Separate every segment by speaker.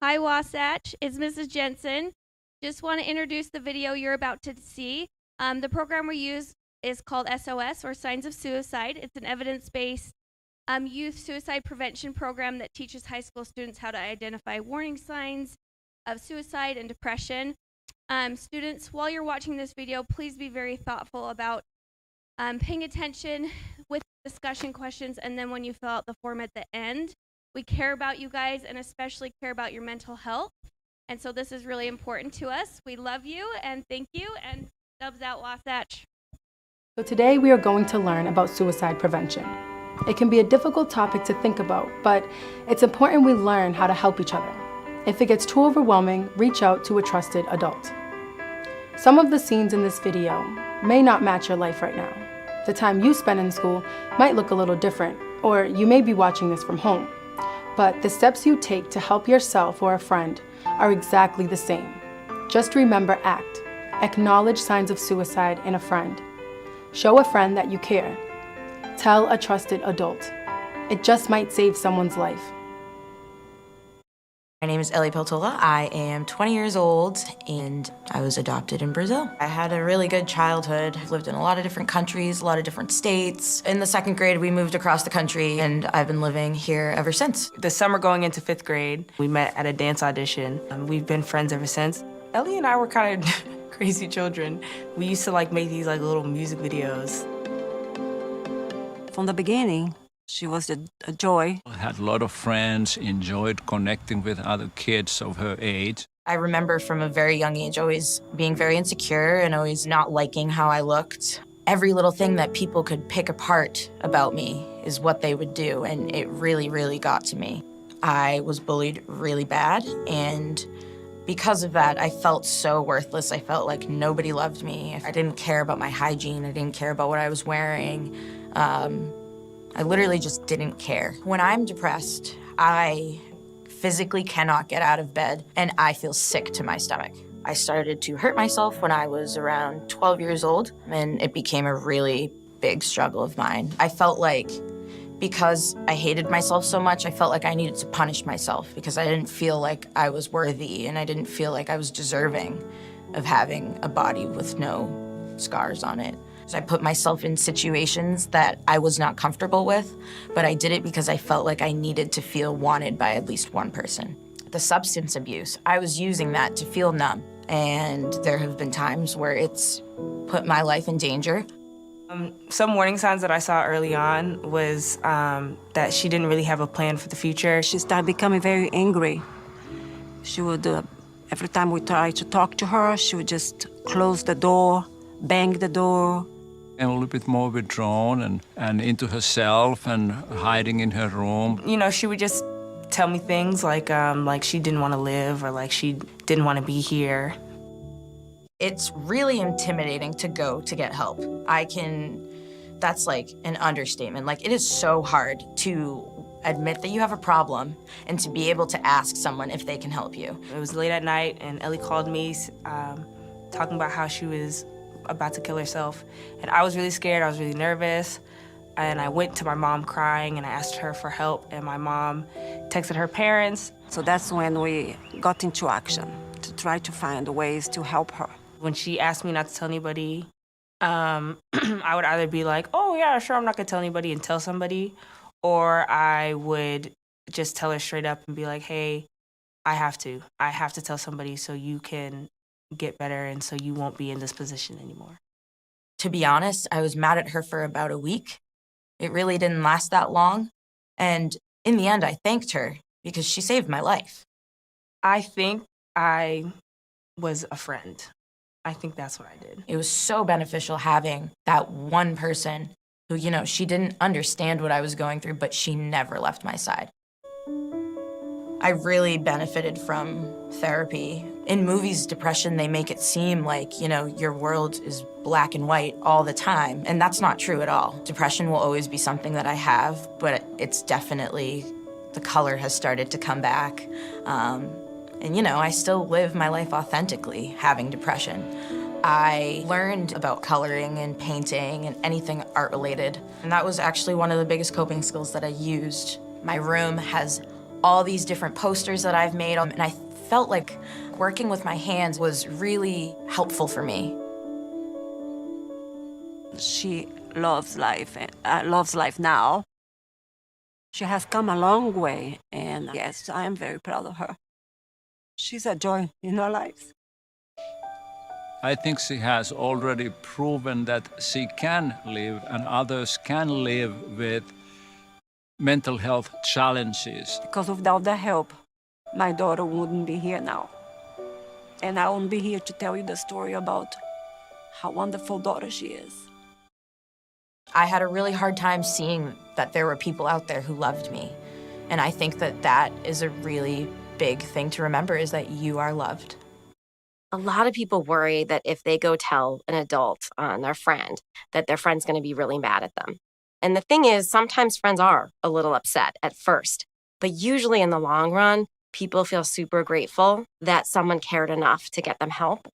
Speaker 1: Hi, Wasatch. It's Mrs. Jensen. Just want to introduce the video you're about to see. The program we use is called SOS, or Signs of Suicide. It's an evidence-based youth suicide prevention program that teaches high school students how to identify warning signs of suicide and depression. Students, while you're watching this video, please be very thoughtful about paying attention with discussion questions, and then when you fill out the form at the end. We care about you guys and especially care about your mental health. And so this is really important to us. We love you and thank you, and dubs out Wasatch.
Speaker 2: So today we are going to learn about suicide prevention. It can be a difficult topic to think about, but it's important we learn how to help each other. If it gets too overwhelming, reach out to a trusted adult. Some of the scenes in this video may not match your life right now. The time you spend in school might look a little different, or you may be watching this from home. But the steps you take to help yourself or a friend are exactly the same. Just remember ACT. Acknowledge signs of suicide in a friend. Show a friend that you care. Tell a trusted adult. It just might save someone's life.
Speaker 3: My name is Ellie Peltola. I am 20 years old and I was adopted in Brazil. I had a really good childhood. I've lived in a lot of different countries, a lot of different states. In the second grade, we moved across the country and I've been living here ever since.
Speaker 4: The summer going into 5th grade, we met at a dance audition. We've been friends ever since. Ellie and I were kind of crazy children. We used to make these little music videos.
Speaker 5: From the beginning, she was a joy.
Speaker 6: I had a lot of friends, enjoyed connecting with other kids of her age.
Speaker 3: I remember from a very young age always being very insecure and always not liking how I looked. Every little thing that people could pick apart about me is what they would do, and it really, really got to me. I was bullied really bad, and because of that, I felt so worthless. I felt like nobody loved me. I didn't care about my hygiene. I didn't care about what I was wearing. I literally just didn't care. When I'm depressed, I physically cannot get out of bed and I feel sick to my stomach. I started to hurt myself when I was around 12 years old, and it became a really big struggle of mine. I felt like because I hated myself so much, I felt like I needed to punish myself because I didn't feel like I was worthy and I didn't feel like I was deserving of having a body with no scars on it. I put myself in situations that I was not comfortable with, but I did it because I felt like I needed to feel wanted by at least one person. The substance abuse, I was using that to feel numb, and there have been times where it's put my life in danger.
Speaker 4: Some warning signs that I saw early on was that she didn't really have a plan for the future.
Speaker 5: She started becoming very angry. She would, every time we tried to talk to her, she would just close the door, bang the door.
Speaker 6: And a little bit more withdrawn and into herself and hiding in her room.
Speaker 4: You know, she would just tell me things like she didn't want to live or like she didn't want to be here.
Speaker 3: It's really intimidating to go to get help. That's like an understatement. Like, it is so hard to admit that you have a problem and to be able to ask someone if they can help you.
Speaker 4: It was late at night and Ellie called me talking about how she was about to kill herself. And I was really scared, I was really nervous. And I went to my mom crying and I asked her for help, and my mom texted her parents.
Speaker 5: So that's when we got into action to try to find ways to help her.
Speaker 4: When she asked me not to tell anybody, I would either be like, oh yeah, sure, I'm not gonna tell anybody and tell somebody, or I would just tell her straight up and be like, hey, I have to tell somebody so you can get better and so you won't be in this position anymore.
Speaker 3: To be honest, I was mad at her for about a week. It really didn't last that long. And in the end, I thanked her because she saved my life.
Speaker 4: I think I was a friend. I think that's what I did.
Speaker 3: It was so beneficial having that one person who, you know, she didn't understand what I was going through, but she never left my side. I really benefited from therapy. In movies, depression, they make it seem like, you know, your world is black and white all the time, and that's not true at all. Depression will always be something that I have, but it's definitely, the color has started to come back. And, you know, I still live my life authentically having depression. I learned about coloring and painting and anything art-related, and that was actually one of the biggest coping skills that I used. My room has all these different posters that I've made, and I felt like working with my hands was really helpful for me.
Speaker 5: She loves life, loves life now. She has come a long way, and yes, I am very proud of her. She's a joy in our lives.
Speaker 6: I think she has already proven that she can live and others can live with mental health challenges.
Speaker 5: Because without the help, my daughter wouldn't be here now. And I won't be here to tell you the story about how wonderful daughter she is.
Speaker 3: I had a really hard time seeing that there were people out there who loved me. And I think that that is a really big thing to remember, is that you are loved.
Speaker 7: A lot of people worry that if they go tell an adult on their friend, that their friend's going to be really mad at them. And the thing is, sometimes friends are a little upset at first, but usually in the long run, people feel super grateful that someone cared enough to get them help.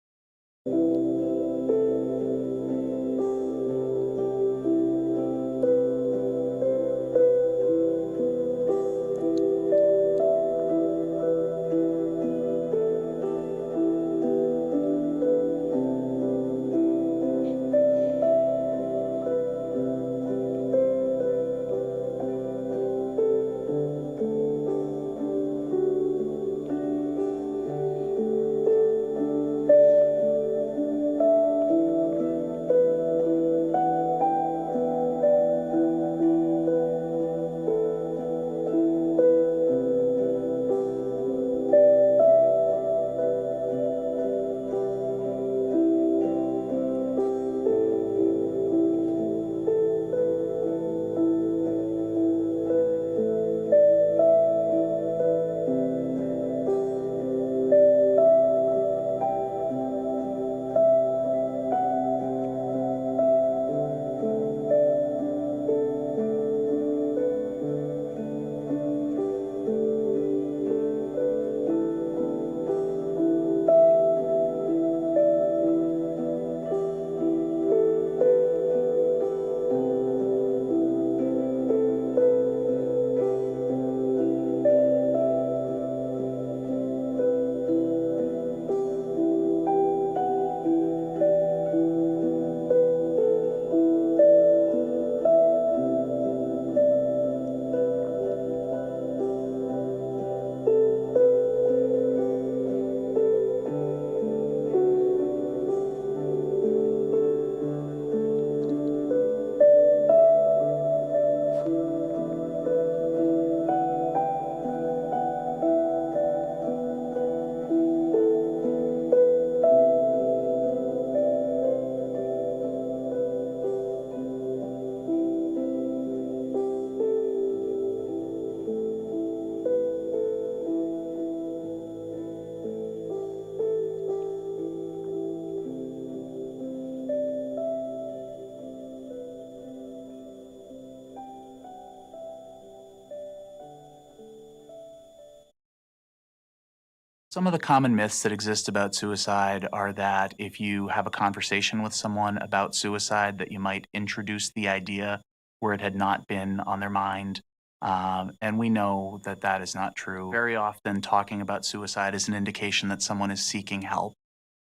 Speaker 8: Some of the common myths that exist about suicide are that if you have a conversation with someone about suicide, that you might introduce the idea where it had not been on their mind. And we know that that is not true. Very often, talking about suicide is an indication that someone is seeking help.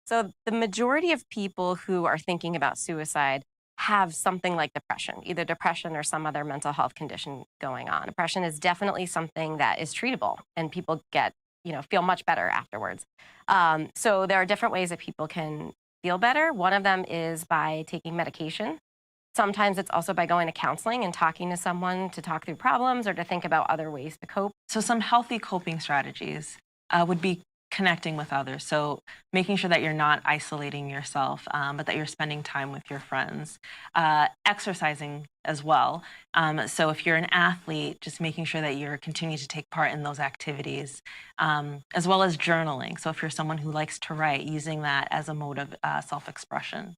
Speaker 7: So the majority of people who are thinking about suicide have something like depression, either depression or some other mental health condition going on. Depression is definitely something that is treatable, and people feel much better afterwards. So there are different ways that people can feel better. One of them is by taking medication. Sometimes it's also by going to counseling and talking to someone to talk through problems or to think about other ways to cope.
Speaker 9: So some healthy coping strategies would be connecting with others. So making sure that you're not isolating yourself, but that you're spending time with your friends. Exercising as well. So if you're an athlete, just making sure that you're continuing to take part in those activities, as well as journaling. So if you're someone who likes to write, using that as a mode of self-expression.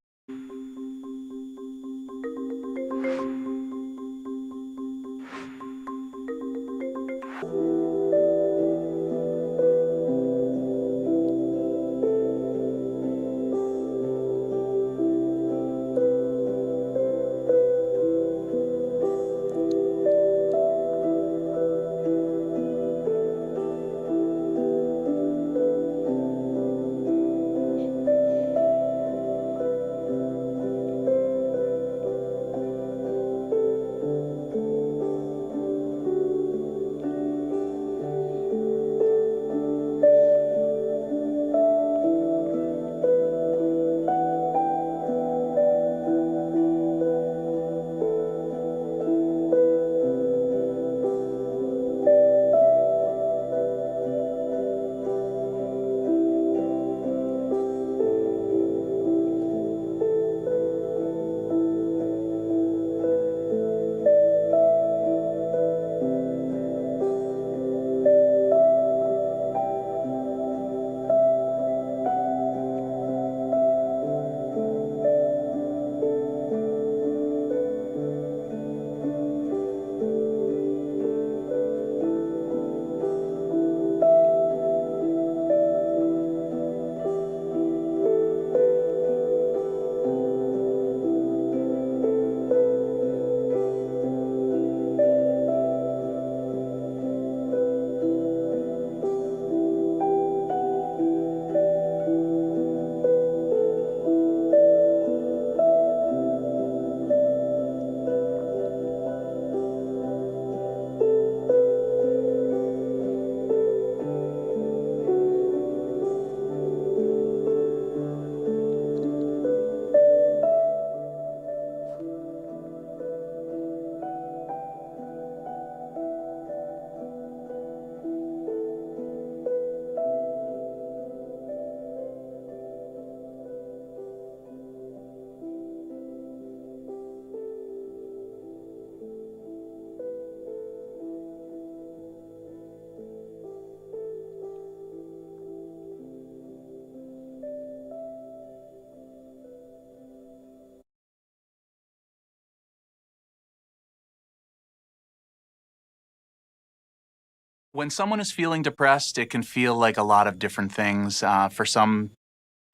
Speaker 8: When someone is feeling depressed, it can feel like a lot of different things. For some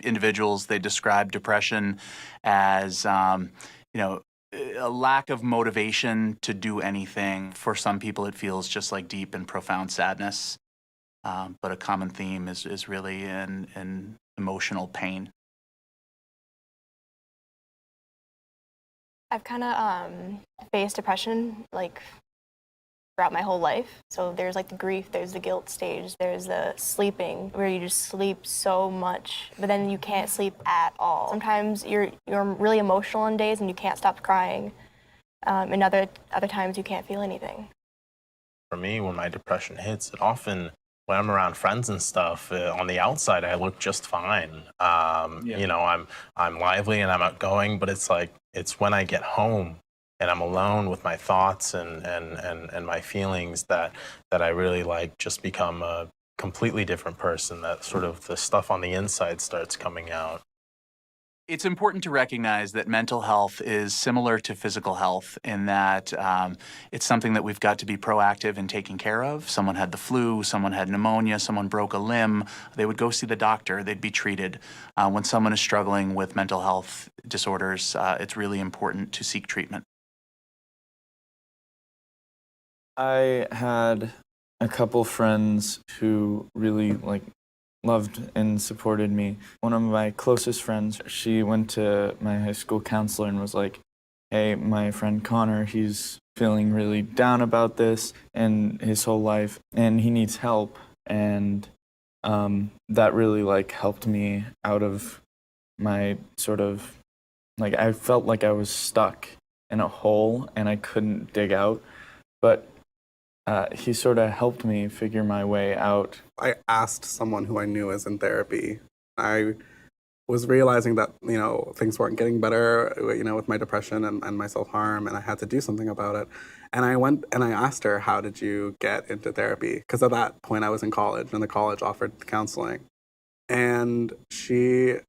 Speaker 8: individuals, they describe depression as, a lack of motivation to do anything. For some people, it feels just like deep and profound sadness. But a common theme is really an emotional pain.
Speaker 10: I've kind of faced depression like throughout my whole life. So there's like the grief, there's the guilt stage, there's the sleeping where you just sleep so much, but then you can't sleep at all. Sometimes you're really emotional on days and you can't stop crying, and other times you can't feel anything.
Speaker 11: For me, when my depression hits, it often, when I'm around friends and stuff, on the outside I look just fine. I'm lively and I'm outgoing, but it's when I get home and I'm alone with my thoughts and my feelings that I really just become a completely different person, that sort of the stuff on the inside starts coming out.
Speaker 8: It's important to recognize that mental health is similar to physical health in that it's something that we've got to be proactive in taking care of. Someone had the flu, someone had pneumonia, someone broke a limb, they would go see the doctor, they'd be treated. When someone is struggling with mental health disorders, it's really important to seek treatment.
Speaker 12: I had a couple friends who really loved and supported me. One of my closest friends, she went to my high school counselor and was like, hey, my friend Connor, he's feeling really down about this and his whole life, and he needs help. And that really helped me out of my sort of, I felt like I was stuck in a hole and I couldn't dig out. But he sort of helped me figure my way out.
Speaker 13: I asked someone who I knew was in therapy. I was realizing that, things weren't getting better, with my depression and my self-harm, and I had to do something about it. And I went and I asked her, how did you get into therapy? Because at that point I was in college, and the college offered counseling. And she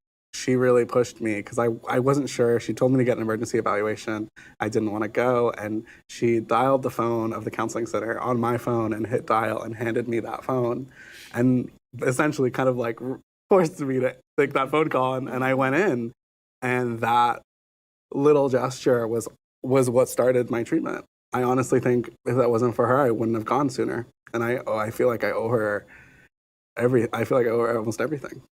Speaker 13: really pushed me because I wasn't sure. She told me to get an emergency evaluation. I didn't want to go, and she dialed the phone of the counseling center on my phone and hit dial and handed me that phone, and essentially kind of forced me to take that phone call, and I went in, and that little gesture was what started my treatment. I honestly think if that wasn't for her, I wouldn't have gone sooner, and I feel like I owe her almost everything.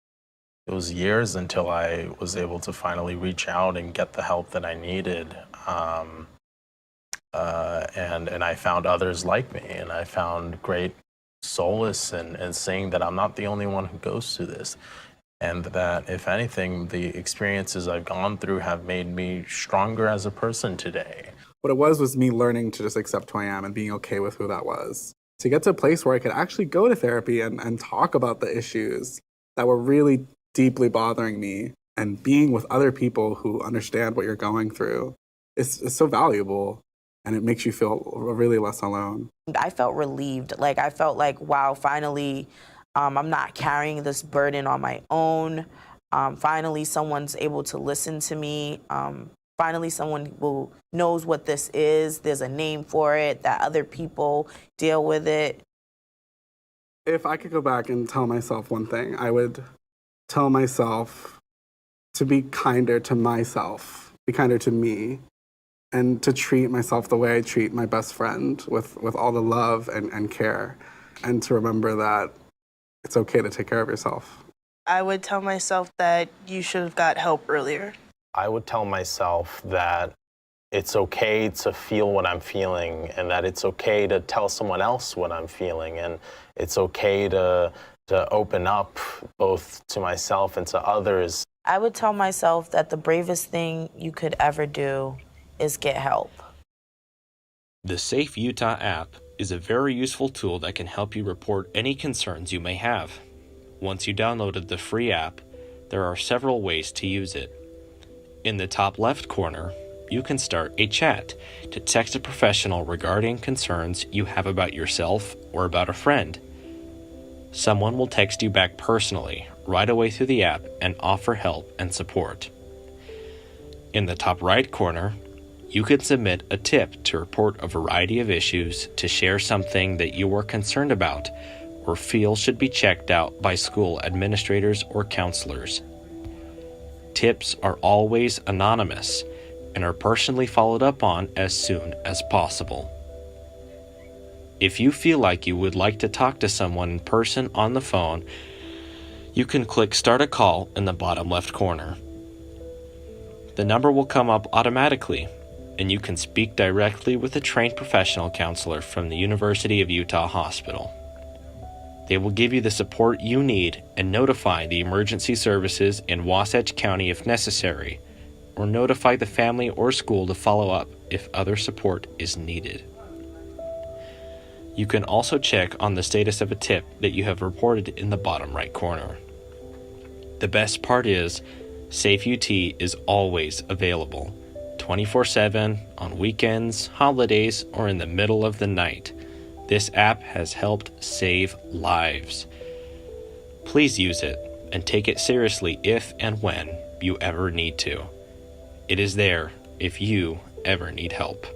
Speaker 11: It was years until I was able to finally reach out and get the help that I needed. And I found others like me, and I found great solace in seeing that I'm not the only one who goes through this. And that, if anything, the experiences I've gone through have made me stronger as a person today.
Speaker 13: What it was me learning to just accept who I am and being okay with who that was. To get to a place where I could actually go to therapy and talk about the issues that were really deeply bothering me, and being with other people who understand what you're going through is so valuable, and it makes you feel really less alone.
Speaker 3: I felt relieved. I felt like, wow, finally, I'm not carrying this burden on my own. Finally, someone's able to listen to me. Finally, someone who knows what this is. There's a name for it, that other people deal with it.
Speaker 13: If I could go back and tell myself one thing, I would tell myself to be kinder to myself, be kinder to me, and to treat myself the way I treat my best friend, with all the love and care, and to remember that it's okay to take care of yourself.
Speaker 14: I would tell myself that you should have got help earlier.
Speaker 11: I would tell myself that it's okay to feel what I'm feeling, and that it's okay to tell someone else what I'm feeling, and it's okay to open up both to myself and to others.
Speaker 3: I would tell myself that the bravest thing you could ever do is get help.
Speaker 15: The Safe Utah app is a very useful tool that can help you report any concerns you may have. Once you downloaded the free app, there are several ways to use it. In the top left corner, you can start a chat to text a professional regarding concerns you have about yourself or about a friend. Someone will text you back personally right away through the app and offer help and support. In the top right corner, You can submit a tip to report a variety of issues, to share something that you are concerned about or feel should be checked out by school administrators or counselors. Tips are always anonymous and are personally followed up on as soon as possible. If you feel like you would like to talk to someone in person on the phone, you can click Start a Call in the bottom left corner. The number will come up automatically, and you can speak directly with a trained professional counselor from the University of Utah Hospital. They will give you the support you need and notify the emergency services in Wasatch County if necessary, or notify the family or school to follow up if other support is needed. You can also check on the status of a tip that you have reported in the bottom right corner. The best part is, Safe UT is always available, 24/7, on weekends, holidays, or in the middle of the night. This app has helped save lives. Please use it and take it seriously if and when you ever need to. It is there if you ever need help.